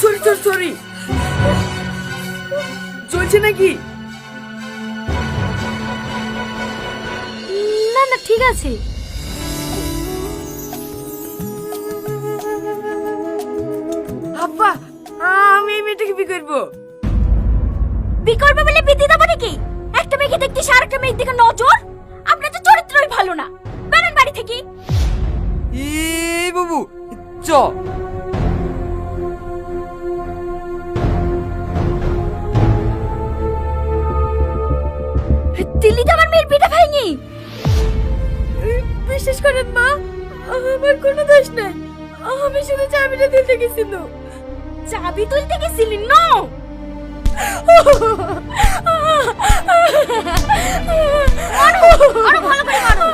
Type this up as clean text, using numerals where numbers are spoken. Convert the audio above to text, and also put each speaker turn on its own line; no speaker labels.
Sorry sorry sorry, চলছে নাকি?
না না ঠিক আছে।
আব্বা, আমি এই মেয়েটাকে বিয়ে করবো।
বিয়ে করবে বলে বিয়ে দেবো নাকি? একটা মেয়েকে দেখতে আর একটা মেয়ের দিকে নজর, আপনার তো চরিত্রই ভালো না। বেরেন বাড়ি থেকে।
এই বাবু, চ।
দিল্লি তো আমার মেয়ের পিঠা ভাঙি। বিশ্বাস করেন মা, আমার কোনো দোষ নাই। আমি শুধু চাবিটা তুলতে গেছিল। চাবি তুলতে গেছিলি? নো। আরো ভালো করে মারো।